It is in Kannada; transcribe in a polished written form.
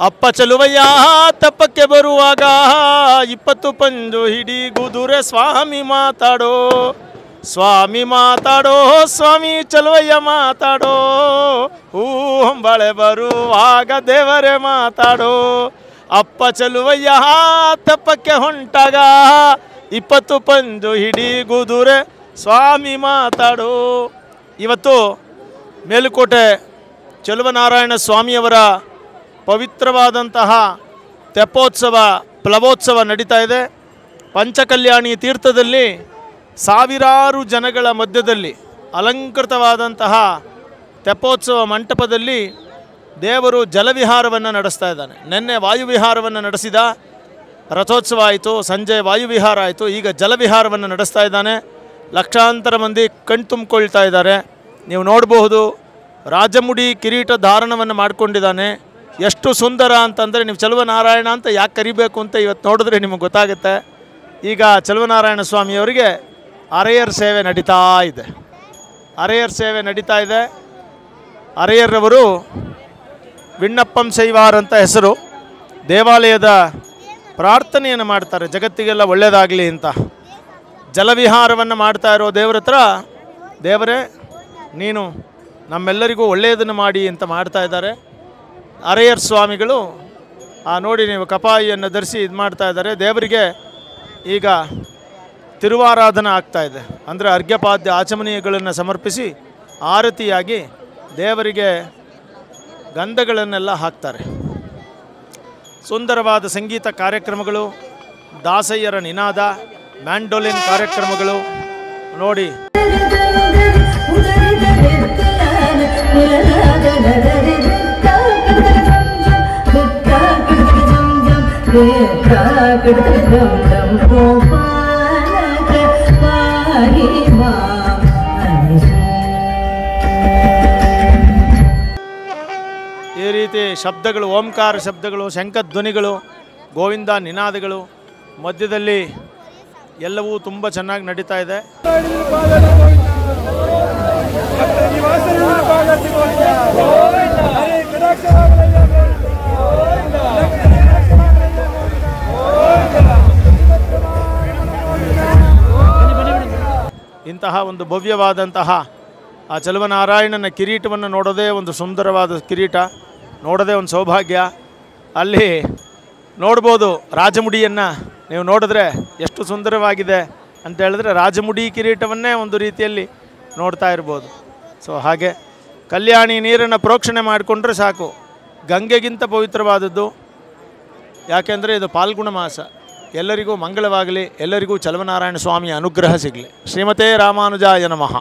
ಅಪ್ಪ ಚಲುವಯ್ಯ ತಪ್ಪಕ್ಕೆ ಬರುವಾಗ 20 ಪಂಜು ಹಿಡಿಗುದುರೆ ಸ್ವಾಮಿ ಮಾತಾಡೋ ಸ್ವಾಮಿ ಮಾತಾಡೋ ಸ್ವಾಮಿ ಚಲುವಯ್ಯ ಮಾತಾಡೋ ಹೂ ಹೊಂಬಳೆ ಬರುವಾಗ ದೇವರೇ ಮಾತಾಡೋ ಅಪ್ಪ ಚಲುವಯ್ಯ ತಪ್ಪಕ್ಕೆ ಹೊಂಟಾಗ 20 ಪಂಜು ಹಿಡಿಗುದುರೆ ಸ್ವಾಮಿ ಮಾತಾಡೋ. ಇವತ್ತು ಮೇಲುಕೋಟೆ ಚೆಲುವನಾರಾಯಣ ಸ್ವಾಮಿಯವರ ಪವಿತ್ರವಾದಂತಹ ತೆಪ್ಪೋತ್ಸವ ಪ್ಲವೋತ್ಸವ ನಡೀತಾ ಇದೆ. ಪಂಚಕಲ್ಯಾಣಿ ತೀರ್ಥದಲ್ಲಿ ಸಾವಿರಾರು ಜನಗಳ ಮಧ್ಯದಲ್ಲಿ ಅಲಂಕೃತವಾದಂತಹ ತೆಪ್ಪೋತ್ಸವ ಮಂಟಪದಲ್ಲಿ ದೇವರು ಜಲವಿಹಾರವನ್ನು ನಡೆಸ್ತಾ ಇದ್ದಾನೆ. ನಿನ್ನೆ ವಾಯುವಿಹಾರವನ್ನು ನಡೆಸಿದ, ರಥೋತ್ಸವ ಆಯಿತು, ಸಂಜೆ ವಾಯುವಿಹಾರ ಆಯಿತು, ಈಗ ಜಲವಿಹಾರವನ್ನು ನಡೆಸ್ತಾ ಇದ್ದಾನೆ. ಲಕ್ಷಾಂತರ ಮಂದಿ ಕಣ್ತುಂಬಿಕೊಳ್ತಾ ಇದ್ದಾರೆ. ನೀವು ನೋಡಬಹುದು, ರಾಜಮುಡಿ ಕಿರೀಟ ಧಾರಣವನ್ನು ಮಾಡಿಕೊಂಡಿದ್ದಾನೆ. ಎಷ್ಟು ಸುಂದರ ಅಂತಂದರೆ ನೀವು ಚೆಲುವನಾರಾಯಣ ಅಂತ ಯಾಕೆ ಕರಿಬೇಕು ಅಂತ ಇವತ್ತು ನೋಡಿದ್ರೆ ನಿಮಗೆ ಗೊತ್ತಾಗುತ್ತೆ. ಈಗ ಚೆಲುವನಾರಾಯಣ ಸ್ವಾಮಿಯವರಿಗೆ ಅರೆಯರ್ ಸೇವೆ ನಡೀತಾ ಇದೆ. ಅರೆಯರ್ ಸೇವೆ ನಡೀತಾ ಇದೆ. ಅರೆಯರ್ರವರು ವಿಣ್ಣಪ್ಪಂ ಶೈವಾರ್ ಅಂತ ಹೆಸರು. ದೇವಾಲಯದ ಪ್ರಾರ್ಥನೆಯನ್ನು ಮಾಡ್ತಾರೆ, ಜಗತ್ತಿಗೆಲ್ಲ ಒಳ್ಳೆಯದಾಗಲಿ ಅಂತ. ಜಲವಿಹಾರವನ್ನು ಮಾಡ್ತಾ ಇರೋ ದೇವರ ಹತ್ರ, ದೇವರೇ ನೀನು ನಮ್ಮೆಲ್ಲರಿಗೂ ಒಳ್ಳೆಯದನ್ನು ಮಾಡಿ ಅಂತ ಮಾಡ್ತಾ ಇದ್ದಾರೆ. ಅರೆಯರ್ ಸ್ವಾಮಿಗಳು ನೋಡಿ ನೀವು ಕಪಾಯಿಯನ್ನು ಧರಿಸಿ ಇದು ಮಾಡ್ತಾ ಇದ್ದಾರೆ. ದೇವರಿಗೆ ಈಗ ತಿರುವಾರಾಧನೆ ಆಗ್ತಾ ಇದೆ. ಅಂದರೆ ಅರ್ಘ್ಯಪಾದ್ಯ ಆಚಮನೀಯಗಳನ್ನು ಸಮರ್ಪಿಸಿ ಆರತಿಯಾಗಿ ದೇವರಿಗೆ ಗಂಧಗಳನ್ನೆಲ್ಲ ಹಾಕ್ತಾರೆ. ಸುಂದರವಾದ ಸಂಗೀತ ಕಾರ್ಯಕ್ರಮಗಳು, ದಾಸಯ್ಯರ ನಿನಾದ, ಮ್ಯಾಂಡೋಲಿನ್ ಕಾರ್ಯಕ್ರಮಗಳು ನೋಡಿ. ಈ ರೀತಿ ಶಬ್ದಗಳು, ಓಂಕಾರ ಶಬ್ದಗಳು, ಶಂಖಧ್ವನಿಗಳು, ಗೋವಿಂದ ನಿನಾದಗಳು ಮಧ್ಯದಲ್ಲಿ ಎಲ್ಲವೂ ತುಂಬ ಚೆನ್ನಾಗಿ ನಡೀತಾ ಇದೆ. ಇಂತಹ ಒಂದು ಭವ್ಯವಾದಂತಹ ಆ ಚೆಲುವನಾರಾಯಣನ ಕಿರೀಟವನ್ನು ನೋಡೋದೇ ಒಂದು ಸುಂದರವಾದ ಕಿರೀಟ, ನೋಡೋದೇ ಒಂದು ಸೌಭಾಗ್ಯ. ಅಲ್ಲಿ ನೋಡ್ಬೋದು ರಾಜಮುಡಿಯನ್ನು ನೀವು ನೋಡಿದ್ರೆ ಎಷ್ಟು ಸುಂದರವಾಗಿದೆ ಅಂತ ಹೇಳಿದ್ರೆ ರಾಜಮುಡಿ ಕಿರೀಟವನ್ನೇ ಒಂದು ರೀತಿಯಲ್ಲಿ ನೋಡ್ತಾ ಇರ್ಬೋದು. ಸೊ ಹಾಗೆ ಕಲ್ಯಾಣಿ ನೀರನ್ನು ಪ್ರೋಕ್ಷಣೆ ಮಾಡಿಕೊಂಡ್ರೆ ಸಾಕು. ಗಂಗೆಗಿಂತ ಪವಿತ್ರವಾದದ್ದು. ಯಾಕೆಂದರೆ ಇದು ಪಾಲ್ಗುಣ ಮಾಸ. ಎಲ್ಲರಿಗೂ ಮಂಗಳವಾಗಲಿ, ಎಲ್ಲರಿಗೂ ಚೆಲುವನಾರಾಯಣ ಸ್ವಾಮಿಯ ಅನುಗ್ರಹ ಸಿಗಲಿ. ಶ್ರೀಮತೇ ರಾಮಾನುಜಾಯ ನಮಃ.